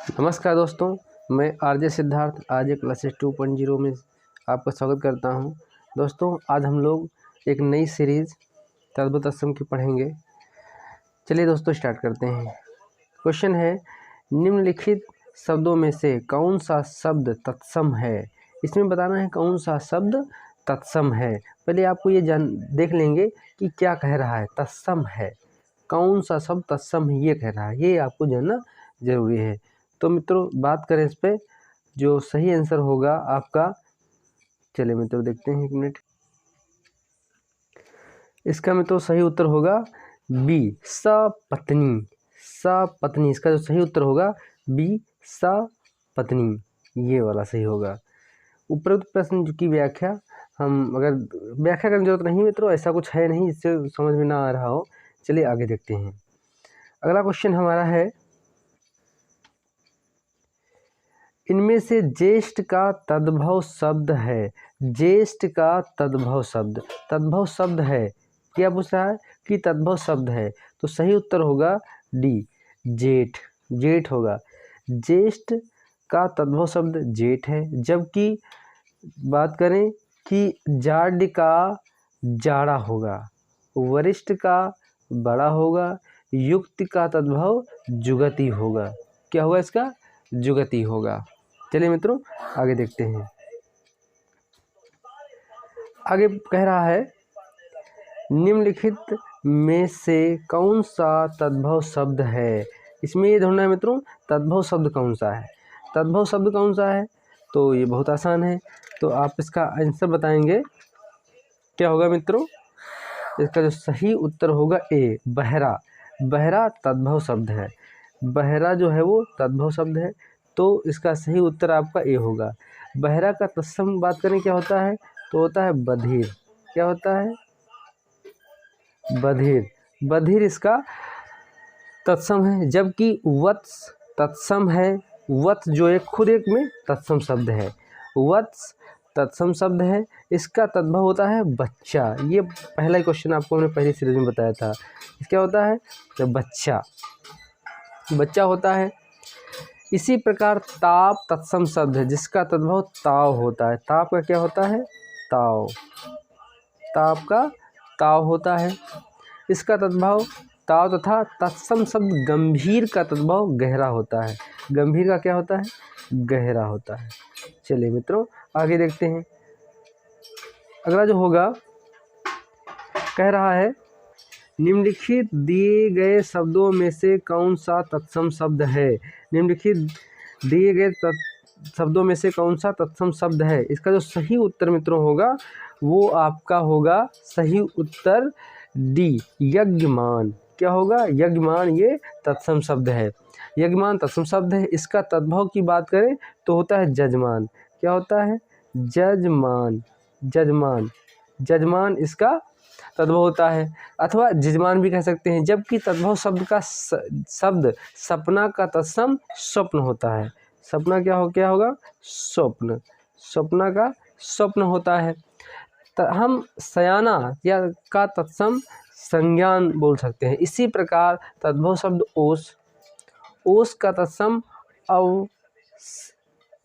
नमस्कार दोस्तों, मैं आरजे सिद्धार्थ आज एक क्लासेस 2.0 में आपका स्वागत करता हूं। दोस्तों, आज हम लोग एक नई सीरीज़ तद्भव तत्सम की पढ़ेंगे। चलिए दोस्तों स्टार्ट करते हैं। क्वेश्चन है, निम्नलिखित शब्दों में से कौन सा शब्द तत्सम है। इसमें बताना है कौन सा शब्द तत्सम है। पहले आपको ये देख लेंगे कि क्या कह रहा है। तत्सम है, कौन सा शब्द तत्सम है ये कह रहा है, ये आपको जानना जरूरी है। तो मित्रों बात करें इस पे, जो सही आंसर होगा आपका, चलिए मित्रों देखते हैं एक मिनट। इसका मित्रों सही उत्तर होगा बी, सपत्नी। सपत्नी इसका जो सही उत्तर होगा बी, सपत्नी, ये वाला सही होगा। उपरोक्त प्रश्न की व्याख्या, हम अगर व्याख्या करने की जरूरत नहीं मित्रों, ऐसा कुछ है नहीं जिससे समझ में ना आ रहा हो। चलिए आगे देखते हैं। अगला क्वेश्चन हमारा है, इनमें से ज्येष्ठ का तद्भव शब्द है। ज्येष्ठ का तद्भव शब्द है। क्या पूछ रहा है कि तद्भव शब्द है, तो सही उत्तर होगा डी, जेठ। जेठ होगा। ज्येष्ठ का तद्भव शब्द जेठ है। जबकि बात करें कि जाड का जाड़ा होगा, वरिष्ठ का बड़ा होगा, युक्त का तद्भव जुगति होगा। क्या होगा इसका? जुगति होगा। चलिए मित्रों आगे देखते हैं। आगे कह रहा है, निम्नलिखित में से कौन सा तद्भव शब्द है। इसमें ये ढूंढना है मित्रों तद्भव शब्द कौन सा है। तद्भव शब्द कौन सा है, तो ये बहुत आसान है। तो आप इसका आंसर बताएंगे, क्या होगा मित्रों? इसका जो सही उत्तर होगा ए, बहरा। बहरा तद्भव शब्द है। बहरा जो है वो तद्भव शब्द है, तो इसका सही उत्तर आपका ए होगा। बहरा का तत्सम बात करें क्या होता है, तो होता है बधिर। क्या होता है? बधिर। बधिर इसका तत्सम है। जबकि वत्स तत्सम है। वत्स जो एक खुद एक में तत्सम शब्द है। वत्स तत्सम शब्द है। इसका तद्भव होता है बच्चा। ये पहला ही क्वेश्चन आपको हमने पहली सीरीज में बताया था। क्या होता है? तो बच्चा, बच्चा होता है। इसी प्रकार ताप तत्सम शब्द है, जिसका तद्भव ताव होता है। ताप का क्या होता है? ताव। ताप का ताव होता है। इसका तद्भव ताव तथा तत्सम शब्द गंभीर का तद्भव गहरा होता है। गंभीर का क्या होता है? गहरा होता है। चलिए मित्रों आगे देखते हैं। अगला जो होगा, कह रहा है, निम्नलिखित दिए गए शब्दों में से कौन सा तत्सम शब्द है। निम्नलिखित दिए गए शब्दों में से कौन सा तत्सम शब्द है। इसका जो सही उत्तर मित्रों होगा वो आपका होगा सही उत्तर डी, यज्ञमान। क्या होगा? यज्ञमान, ये तत्सम शब्द है। यज्ञमान तत्सम शब्द है। इसका तद्भव की बात करें तो होता है जजमान। क्या होता है? जजमान। जजमान, जजमान इसका तद्भव होता है, अथवा जजमान भी कह सकते हैं। जबकि तद्भव शब्द का शब्द सपना का तत्सम स्वप्न होता है। सपना क्या होगा? स्वप्न। सपना का स्वप्न होता है। हम सयाना या का तत्सम संज्ञान बोल सकते हैं। इसी प्रकार तद्भव शब्द ओस, ओस का तत्सम अव,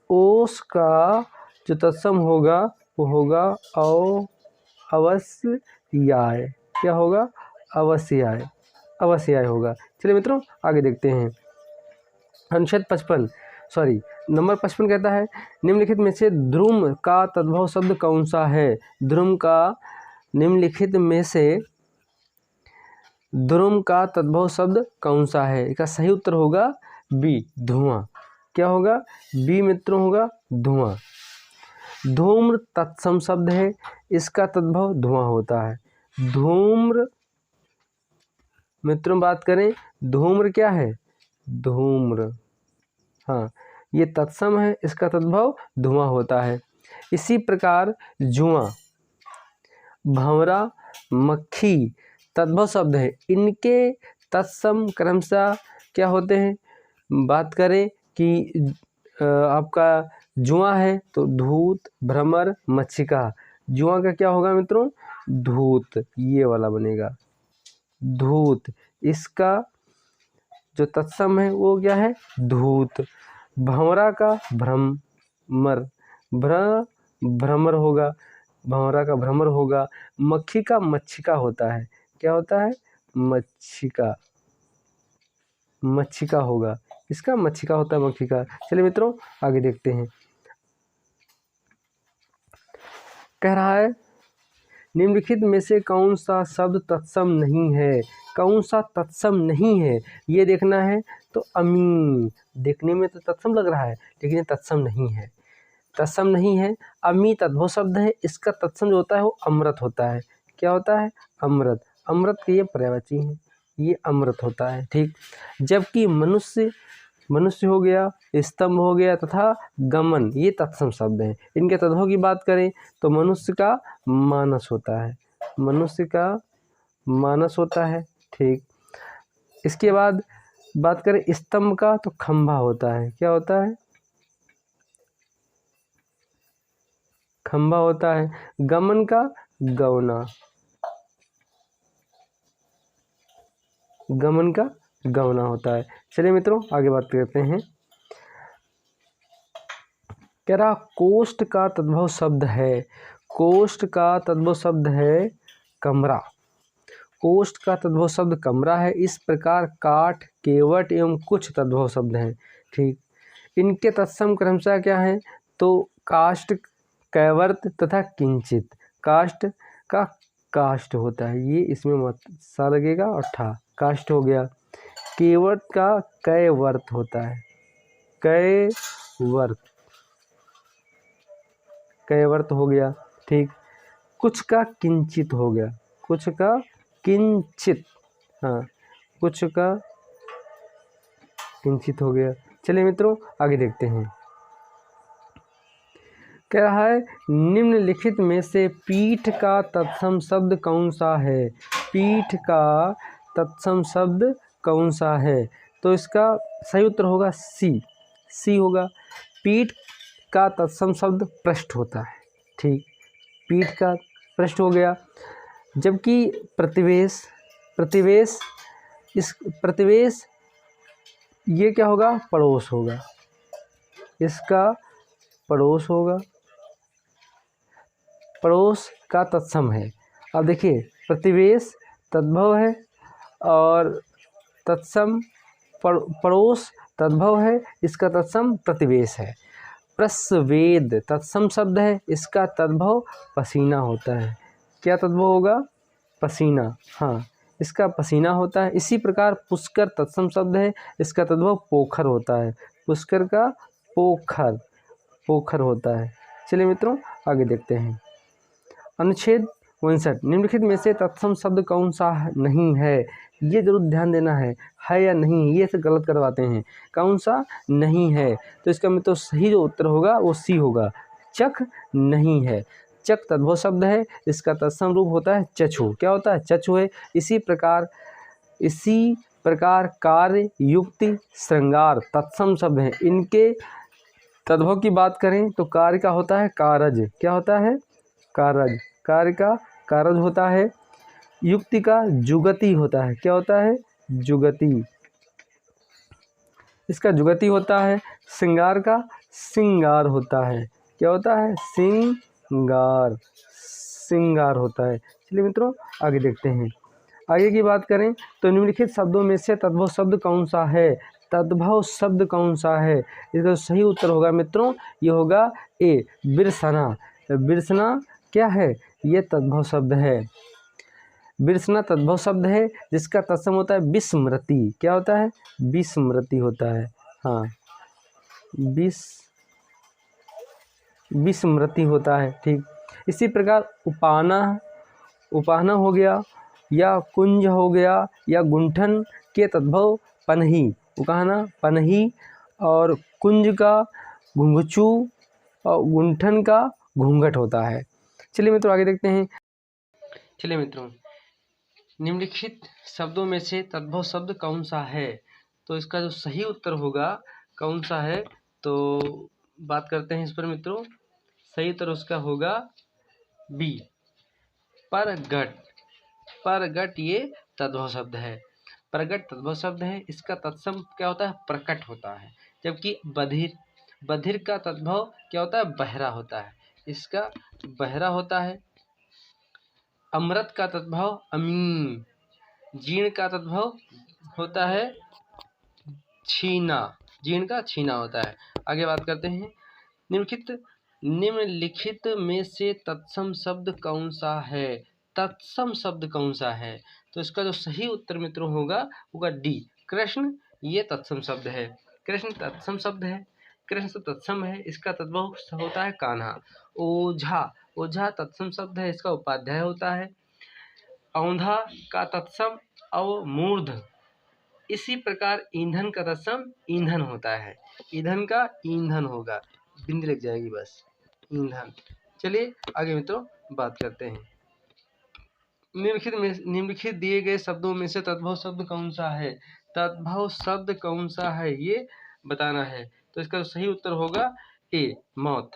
ओस का जो तत्सम होगा वो होगा अवश्याय। क्या होगा? अवश्याय। अवश्याय होगा। चलिए मित्रों आगे देखते हैं। अनुच्छेद 55 नंबर 55 कहता है, निम्नलिखित में से ध्रुम का तद्भव शब्द कौन सा है। ध्रुम का, निम्नलिखित में से ध्रुम का तद्भव शब्द कौन सा है। इसका सही उत्तर होगा बी, धुआं। क्या होगा? बी मित्रों होगा धुआं। धूम्र तत्सम शब्द है। इसका तद्भव धुआं होता है। धूम्र मित्रों बात करें, धूम्र क्या है? धूम्र, हाँ ये तत्सम है। इसका तद्भव धुआं होता है। इसी प्रकार जुआं, भंवरा, मक्खी तद्भव शब्द है। इनके तत्सम क्रमशः क्या होते हैं? बात करें कि आपका जुआं है तो धूत, भ्रमर, मच्छिका। जुआं का क्या होगा मित्रों? धूत, ये वाला बनेगा धूत। इसका जो तत्सम है वो क्या है? धूत। भंवरा का भ्रमर, भ्रमर होगा, भंवरा का भ्रमर होगा। मक्खी का मच्छिका होता है, क्या होता है? मच्छिका, मच्छिका होगा, इसका मच्छिका होता है, मक्खी का। चलिए मित्रों आगे देखते हैं। कह रहा है निम्नलिखित में से कौन सा शब्द तत्सम नहीं है? कौन सा तत्सम नहीं है ये देखना है। तो अमी, देखने में तो तत्सम लग रहा है लेकिन ये तत्सम नहीं है, तत्सम नहीं है। अमी तद्भव शब्द है, इसका तत्सम जो होता है वो अमृत होता है। क्या होता है? अमृत, अमृत के ये पर्यायवाची है, ये अमृत होता है, ठीक। जबकि मनुष्य, मनुष्य हो गया, स्तंभ हो गया तथा गमन, ये तत्सम शब्द हैं। इनके तद्भव की बात करें तो मनुष्य का मानस होता है, मनुष्य का मानस होता है, ठीक। इसके बाद बात करें स्तंभ का तो खंभा होता है, क्या होता है? खंभा होता है। गमन का गौना, गमन का गौना होता है। चलिए मित्रों आगे बात करते हैं। कह रहा कोष्ठ का तद्भव शब्द है, कोष्ठ का तद्भव शब्द है कमरा, कोष्ठ का तद्भव शब्द कमरा है। इस प्रकार काठ, केवट एवं कुछ तद्भव शब्द हैं, ठीक। इनके तत्सम क्रमशः क्या है? तो काष्ठ, कैवर्त तथा किंचित। काष्ठ का काष्ठ होता है, ये इसमें मत सा लगेगा और ठा, काष्ठ हो गया। केवट का कैवर्त होता है, कैवर्त, कैवर्त हो गया, ठीक। कुछ का किंचित हो गया, कुछ का किंचित, हाँ, कुछ का किंचित हो गया। चलिए मित्रों आगे देखते हैं। कह रहा है निम्नलिखित में से पीठ का तत्सम शब्द कौन सा है? पीठ का तत्सम शब्द कौन सा है? तो इसका सही उत्तर होगा सी, सी होगा। पीठ का तत्सम शब्द पृष्ठ होता है, ठीक। पीठ का पृष्ठ हो गया। जबकि प्रतिवेश, प्रतिवेश, इस प्रतिवेश ये क्या होगा? पड़ोस होगा, इसका पड़ोस होगा, पड़ोस का तत्सम है। अब देखिए प्रतिवेश तद्भव है और तत्सम पड़ोस तद्भव है, इसका तत्सम प्रतिवेश है। प्रस्वेद तत्सम शब्द है, इसका तद्भव पसीना होता है। क्या तद्भव होगा? पसीना, हाँ, इसका पसीना होता है। इसी प्रकार पुष्कर तत्सम शब्द है, इसका तद्भव पोखर होता है। पुष्कर का पोखर, पोखर होता है। चलिए मित्रों आगे देखते हैं। अनुच्छेद 59 निम्नलिखित में से तत्सम शब्द कौन सा नहीं है? ये जरूर ध्यान देना है या नहीं, ये से गलत करवाते हैं। कौन सा नहीं है? तो इसका मतलब सही जो उत्तर होगा वो सी होगा, चख नहीं है। चख तद्भव शब्द है, इसका तत्सम रूप होता है चक्षु। क्या होता है? चक्षु है। इसी प्रकार कार्य, युक्ति, श्रृंगार तत्सम शब्द हैं। इनके तद्भव की बात करें तो कार्य का होता है कारज। क्या होता है? कारज, कार्य का कारज होता है। युक्ति का जुगति होता है। क्या होता है? जुगति, इसका जुगति होता है। श्रृंगार का श्रृंगार होता है। क्या होता है? श्रृंगार, श्रृंगार होता है। चलिए मित्रों आगे देखते हैं। आगे की बात करें तो निम्नलिखित शब्दों में से तद्भव शब्द कौन सा है? तद्भव शब्द कौन सा है? इसका सही उत्तर होगा मित्रों, ये होगा ए, बिरसना। बिरसना क्या है? ये तद्भव शब्द है। बिरसना तद्भव शब्द है जिसका तत्सम होता है विस्मृति। क्या होता है? विस्मृति होता है, हाँ, विस्मृति होता है, ठीक। इसी प्रकार उपाना, उपाहना हो गया या कुंज हो गया या गुंठन के तद्भव पनही, उकाहना पनही, और कुंज का घुंघचू और गुंठन का घूंघट होता है। चलिए मित्रों आगे देखते हैं। चलिए मित्रों निम्नलिखित शब्दों में से तद्भव शब्द कौन सा है? तो इसका जो सही उत्तर होगा कौन सा है, तो बात करते हैं इस पर मित्रों। सही उत्तर उसका होगा बी, परगट। परगट ये तद्भव शब्द है। प्रगट तद्भव शब्द है, इसका तत्सम क्या होता है? प्रकट होता है। जबकि बधिर, बधिर का तद्भव क्या होता है? बहरा होता है, इसका बहरा होता है। अमृत का तद्भव अमीन, जीर्ण का तद्भव होता है छीना, जीर्ण का छीना होता है। आगे बात करते हैं, निम्नलिखित में से तत्सम शब्द कौन सा है? तत्सम शब्द कौन सा है? तो इसका जो सही उत्तर मित्रों होगा डी, कृष्ण। ये तत्सम शब्द है, कृष्ण तत्सम शब्द है, कृष्ण से तत्सम है, इसका तद्भव होता है कान्हा। ओझा, ओझा तत्सम शब्द है, इसका उपाध्याय होता है। औंधा का तत्सम अवमूर्ध, इसी प्रकार ईंधन का तत्सम ईंधन होता है, ईंधन का ईंधन होगा, बिंदी लग जाएगी बस, ईंधन। चलिए आगे मित्रों बात करते हैं। निम्नलिखित दिए गए शब्दों में से तद्भव शब्द कौन सा है? तद्भव शब्द कौन सा है ये बताना है। तो इसका सही उत्तर होगा ए, मौत।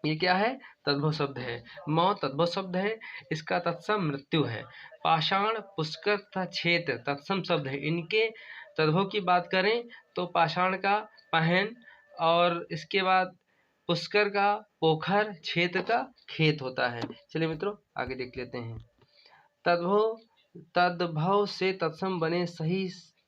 ये क्या है? तद्भव शब्द है। मौत तद्भव शब्द है, इसका तत्सम मृत्यु है। पाषाण, पुष्कर तथा क्षेत्र तत्सम शब्द है, इनके तद्भव की बात करें तो पाषाण का पहन, और इसके बाद पुष्कर का पोखर, क्षेत्र का खेत होता है। चलिए मित्रों आगे देख लेते हैं। तद्भव से तत्सम बने सही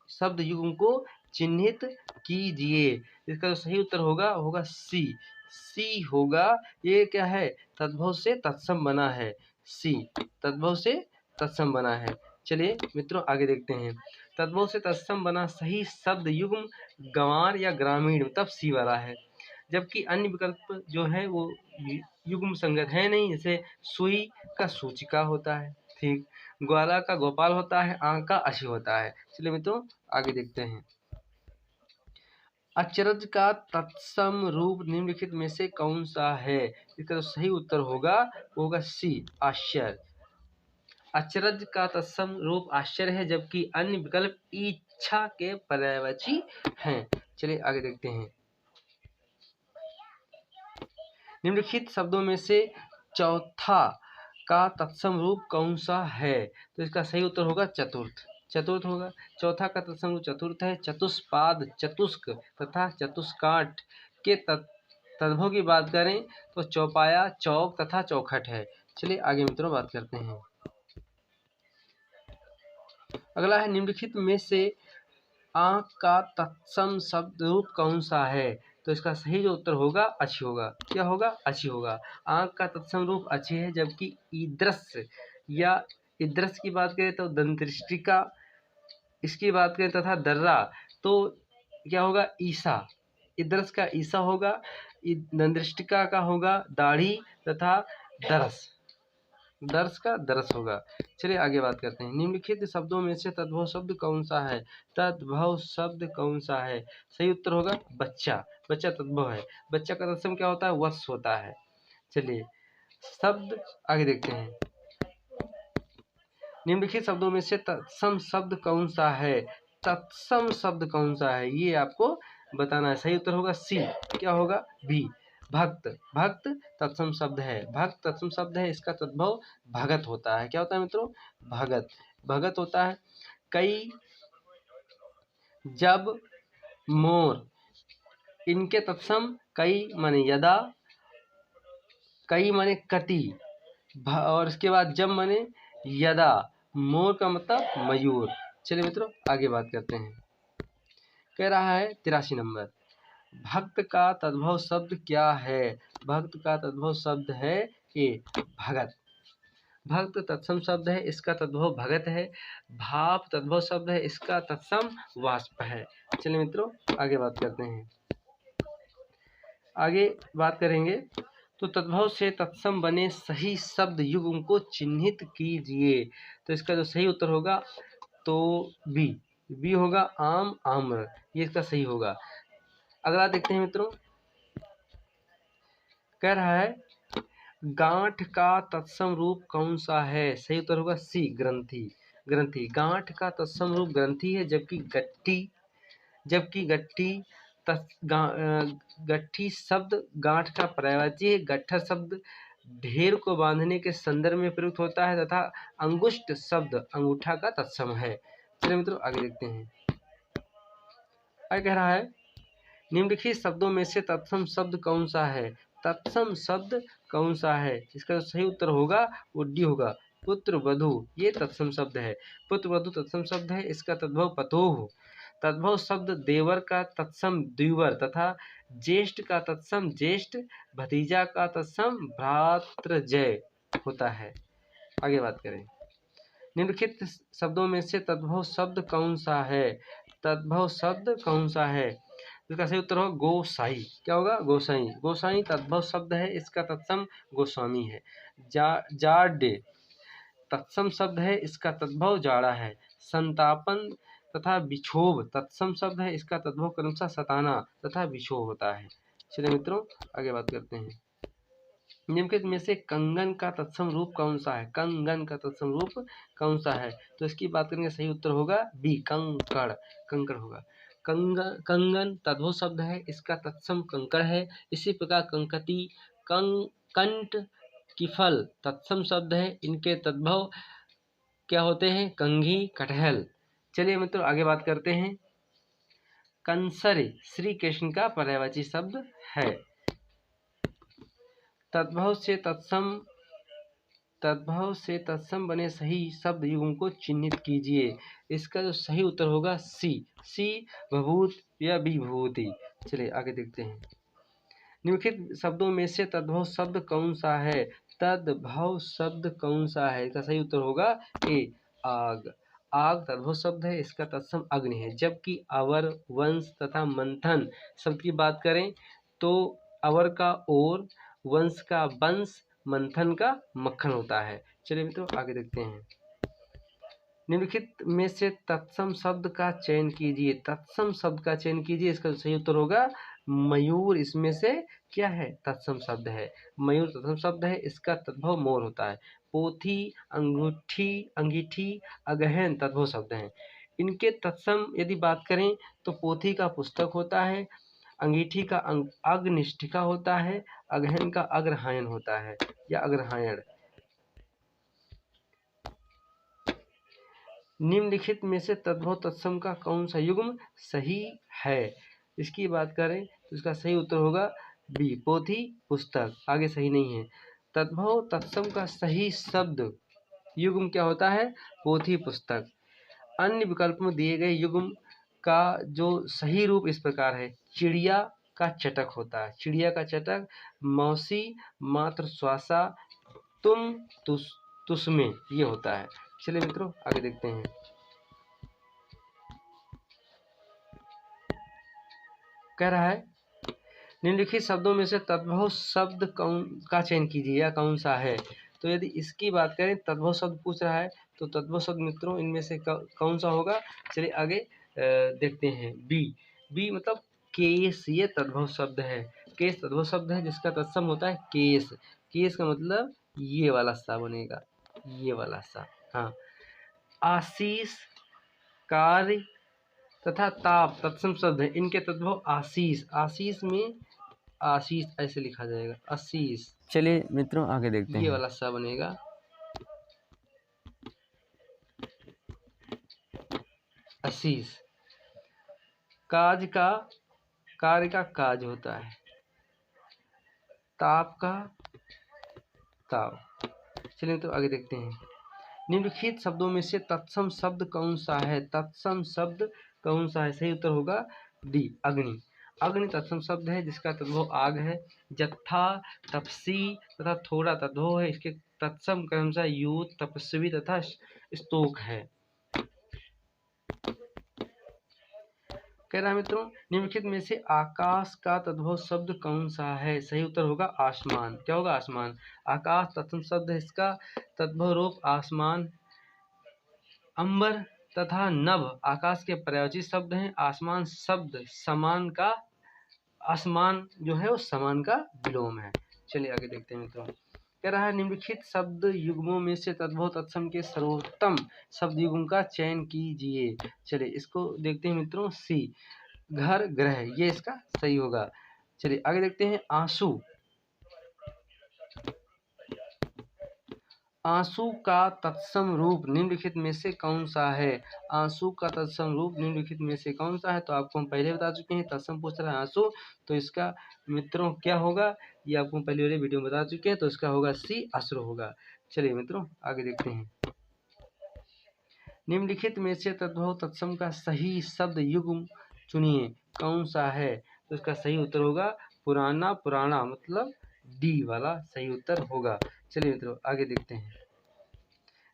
शब्द युग्म को चिन्हित कीजिए। इसका जो सही उत्तर होगा सी, सी होगा। ये क्या है? तद्भव से तत्सम बना है, सी तद्भव से तत्सम बना है। चलिए मित्रों आगे देखते हैं। तद्भव से तत्सम बना सही शब्द युग्म गंवार या ग्रामीण, तब सी वाला है, जबकि अन्य विकल्प जो है वो युग्म संगत है नहीं। जैसे सुई का सूचिका होता है, ठीक, ग्वाला का गोपाल होता है, आंख का अशी होता है। चलिए मित्रों आगे देखते हैं। अचरज का तत्सम रूप निम्नलिखित में से कौन सा है? इसका जो सही उत्तर होगा सी, आश्चर्य। अचरज का तत्सम रूप आश्चर्य है, जबकि अन्य विकल्प इच्छा के पर्यायवाची हैं। चलिए आगे देखते हैं। निम्नलिखित शब्दों में से चौथा का तत्सम रूप कौन सा है? तो इसका सही उत्तर होगा चतुर्थ, चतुर्थ होगा। चौथा का तत्सम रूप चतुर्थ है। चतुष्पाद, चतुष्क तथा चतुष्काठ के तद्भव की बात करें तो चौपाया, चौक तथा चौखट है। चलिए आगे मित्रों बात करते हैं। अगला है, निम्नलिखित में से आंख का तत्सम शब्द रूप कौन सा है? तो इसका सही जो उत्तर होगा अच्छी होगा। क्या होगा? अच्छी होगा। आंख का तत्सम रूप अच्छी है, जबकि ईदृश या ईदृश की बात करें तो दंतृष्टिका, इसकी बात करें तथा दर्रा तो क्या होगा? ईसा। ईदृश का ईसा होगा, दंतृष्टिका का होगा दाढ़ी तथा दरस, दर्श का दरस होगा। चलिए आगे बात करते हैं। निम्नलिखित शब्दों में से तद्भव शब्द कौन सा है? तद्भव शब्द कौन सा है? सही उत्तर होगा बच्चा, बच्चा तद्भव है। बच्चा का तत्सम क्या होता है? वत्स होता है। चलिए शब्द आगे देखते हैं। निम्नलिखित शब्दों में से तत्सम शब्द कौन सा है? तत्सम शब्द कौन सा है ये आपको बताना है। सही उत्तर होगा सी, क्या होगा? बी, भक्त। भक्त तत्सम शब्द है, भक्त तत्सम शब्द है, इसका तद्भव भगत होता है। क्या होता है मित्रों? भगत, भगत होता है। कई, जब, मोर, इनके तत्सम कई माने यदा, कई माने कति, और इसके बाद जब माने यदा, मोर का मतलब मयूर। चलिए मित्रों आगे बात करते हैं। कह रहा है 83 नंबर, भक्त का तद्भव शब्द क्या है? भक्त का तद्भव शब्द है ए, भगत। भक्त तत्सम शब्द है, इसका तद्भव भगत है। भाप तद्भव शब्द है, इसका तत्सम वाष्प है। चलिए मित्रों आगे बात करते हैं। आगे बात करेंगे तो तद्भव से तत्सम बने सही शब्द युग्म को चिन्हित कीजिए। तो इसका जो सही उत्तर होगा तो बी, बी होगा आम, आम्र, ये इसका सही होगा। अगला देखते हैं मित्रों। कह रहा है गांठ का तत्सम रूप कौन सा है? सही उत्तर होगा सी, ग्रंथि। ग्रंथि, गांठ का तत्सम रूप ग्रंथि है, जबकि गट्ठी शब्द गांठ का पर्यायवाची है। गट्ठर शब्द ढेर को बांधने के संदर्भ में प्रयुक्त होता है तथा अंगुष्ठ शब्द अंगूठा का तत्सम है। चलिए मित्रों आगे देखते हैं। आगे कह रहा है निम्नलिखित शब्दों में से तत्सम शब्द कौन सा है। तत्सम शब्द कौन सा है, इसका जो सही उत्तर होगा वो डी होगा, पुत्र वधु। ये तत्सम शब्द है, पुत्र वधु तत्सम शब्द है। इसका तद्भव पतोह। तद्भव शब्द देवर का तत्सम द्विवर तथा ज्येष्ठ का तत्सम ज्येष्ठ, भतीजा का तत्सम भ्रातृजय होता है। आगे बात करें, निम्नलिखित शब्दों में से तद्भव शब्द कौन सा है। तद्भव शब्द कौन सा है, इसका सही उत्तर होगा गोसाई। क्या होगा, गोसाई। गोसाई तद्भव शब्द है, इसका तत्सम गोस्वामी है। जाड्य तत्सम शब्द है, इसका तद्भव जाड़ा है। संतापन तथा विक्षोभ तत्सम शब्द है, इसका तद्भव क्रमशः सताना तथा विक्षोभ होता है। चलिए मित्रों आगे बात करते हैं। निम्नलिखित में से कंगन का तत्सम रूप कौन सा है। कंगन का तत्सम रूप कौन सा है, तो इसकी बात करेंगे सही उत्तर होगा बी, कंकड़। कंकड़ होगा। कंगन तद्भव शब्द है, इसका तत्सम कंकड़ है। इसी प्रकार कंकति कंठ किफल तत्सम शब्द है, इनके तद्भव क्या होते हैं, कंघी कटहल। चलिए मित्रों आगे बात करते हैं। कंसर श्री कृष्ण का पर्यायवाची शब्द है। तद्भव से तत्सम बने सही शब्द युग्म को चिन्हित कीजिए। इसका जो सही उत्तर होगा सी, भभूत या विभूति। चलिए आगे देखते हैं। निम्नलिखित शब्दों में से तद्भव शब्द कौन सा है। तद्भव शब्द कौन सा है, इसका सही उत्तर होगा ए, आग। आग तद्भव शब्द है, इसका तत्सम अग्नि है। जबकि अवर, वंश तथा मंथन शब्द की बात करें तो अवर का ओर, वंश का वंश, मंथन का मक्खन होता है। चलिए मित्रों आगे देखते हैं। निम्नलिखित में से तत्सम शब्द का चयन कीजिए। तत्सम शब्द का चयन कीजिए, इसका सही उत्तर होगा मयूर। इसमें से क्या है, तत्सम शब्द है। मयूर तत्सम शब्द है, इसका तद्भव मोर होता है। पोथी, अंगूठी, अंगीठी, अगहन तद्भव शब्द हैं। इनके तत्सम यदि बात करें तो पोथी का पुस्तक होता है, अंगीठी का अग्निष्ठिका होता है, अगहन का अग्रहायण होता है या अग्रहायण। निम्नलिखित में से तद्भव तत्सम का कौन सा युग्म सही है, इसकी बात करें तो इसका सही उत्तर होगा बी, पोथी पुस्तक। आगे सही नहीं है। तद्भव तत्सम का सही शब्द युग्म क्या होता है, पोथी पुस्तक। अन्य विकल्प में दिए गए युग्म का जो सही रूप इस प्रकार है। चिड़िया का चटक होता है, चिड़िया का चटक। मौसी, मात्र श्वासा, तुम, तुसमें, ये होता है। चलिए मित्रों आगे देखते हैं। कह रहा है निम्नलिखित शब्दों में से तद्भव शब्द कौन का चयन कीजिए या कौन सा है। तो यदि इसकी बात करें, तद्भव शब्द पूछ रहा है, तो तद्भव शब्द मित्रों इनमें से कौन सा होगा। चलिए आगे देखते हैं। बी, बी मतलब केस, ये तद्भव शब्द है। केस तद्भव शब्द है, जिसका तत्सम होता है केस। केस का मतलब ये वाला सा बनेगा, ये वाला सा। हाँ। आशीष, कार्य तथा ताप तत्सम शब्द है, इनके तद्भव आशीष। आशीष में आशीष ऐसे लिखा जाएगा, आशीष। चलिए मित्रों आगे देखते हैं। ये वाला सा बनेगा, आशीष। काज का, कार्य का काज होता है। ताप का ताप। चलिए तो आगे देखते हैं। निम्नलिखित शब्दों में से तत्सम शब्द कौन सा है। तत्सम शब्द कौन सा है, सही उत्तर होगा डी, अग्नि। अग्नि तत्सम शब्द है, जिसका तद्भव आग है। जत्था, तपसी तथा थोड़ा तद्भव है, इसके तत्सम क्रमशः यूथ, तपस्वी तथा स्तोक है। कह रहा है मित्रों निम्नलिखित में से आकाश का तद्भव शब्द कौन सा है, सही उत्तर होगा आसमान। क्या होगा, आसमान। आकाश तत्सम शब्द है, इसका तद्भव रूप आसमान। अंबर तथा नभ आकाश के पर्यायवाची शब्द हैं। आसमान शब्द समान का, आसमान जो है वो समान का विलोम है। चलिए आगे देखते हैं मित्रों। कह रहा है निम्नलिखित शब्द युग्मों में से तद्भव तत्सम के सर्वोत्तम शब्द युग्म का चयन कीजिए। चलिए इसको देखते हैं मित्रों। सी, घर, ग्रह, ये इसका सही होगा। चलिए आगे देखते हैं। आंसू, आंसू का तत्सम रूप निम्नलिखित में से कौन सा है? आंसू का तत्सम रूप निम्नलिखित में से कौन सा है? तो आपको हम पहले बता चुके हैं, तत्सम पूछ रहा है आंसू, तो इसका मित्रों क्या होगा, ये आपको पहले वाले वीडियो में बता चुके हैं, तो इसका होगा सी, अश्रु होगा। चलिए मित्रों आगे देखते हैं। निम्नलिखित में से तद्भव तत्सम का सही शब्द युग्म चुनिए, कौन सा है? तो इसका सही उत्तर होगा पुराना, पुराना मतलब डी वाला सही उत्तर होगा। चलिए मित्रों आगे देखते हैं।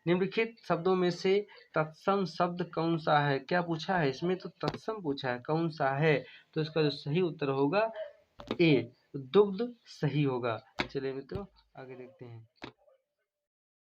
निम्नलिखित शब्दों में से तत्सम शब्द कौन सा है? क्या पूछा है इसमें? तो तत्सम पूछा है, कौन सा है? तो इसका जो सही उत्तर होगा ए, दुग्ध सही होगा। चलिए मित्रों आगे देखते हैं।